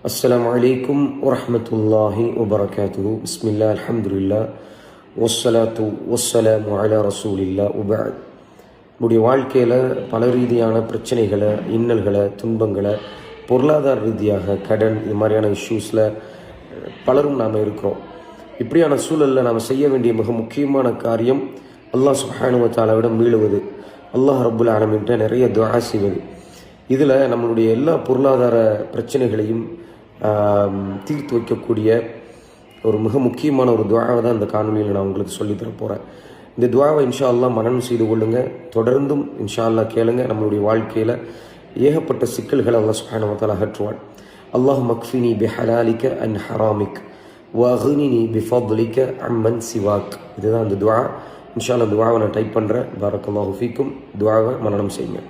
அஸ்ஸலாமு அலைக்கும் வரஹ்மத்துல்லாஹி வபரகாத்துஹு. பிஸ்மில்லாஹ், அல்ஹம்துலில்லாஹ், வஸ்ஸலாத்து வஸ்ஸலாமு அலா ரசூலில்லாஹ், வபஅத். நம்முடைய வாழ்க்கையில் பல ரீதியான பிரச்சனைகளை, இன்னல்களை, துன்பங்களை, பொருளாதார ரீதியாக கடன், இது மாதிரியான இஷ்யூஸில் பலரும் நாம் இருக்கிறோம். இப்படியான சூழலில் நாம் செய்ய வேண்டிய மிக முக்கியமான காரியம் அல்லாஹ் சுப்ஹானஹு வ தஆலாவிடம் மீளுவது, அல்லாஹ் ரப்புல் ஆலமீன்கிட்ட நிறைய துஆ செய்வது. இதில் நம்மளுடைய எல்லா பொருளாதார பிரச்சனைகளையும் தீர்த்து வைக்கக்கூடிய ஒரு மிக முக்கியமான ஒரு துஆவை தான் இந்த காணொலியில் நான் உங்களுக்கு சொல்லித்தர போகிறேன். இந்த துஆவை இன்ஷா அல்லாஹ் மனனம் செய்து கொள்ளுங்கள். தொடர்ந்தும் இன்ஷா அல்லாஹ் கேளுங்க. நம்மளுடைய வாழ்க்கையில் ஏகப்பட்ட சிக்கல்களை அல்லாஹ் சுப்ஹானஹு வ தஆலா அகற்றுவான். அல்லாஹ் மக்ஃபினி பிஹலாலிக அன் ஹராமிக் வ அக்னினி பிஃபத்லிக அம்மன் சிவாக். இதுதான் அந்த துஆ. இன்ஷா அல்லாஹ் துஆவை நான் டைப் பண்ணுறேன். பாரக்கல்லாஹு ஃபீக்கும். துஆவை மனனம் செய்யுங்க.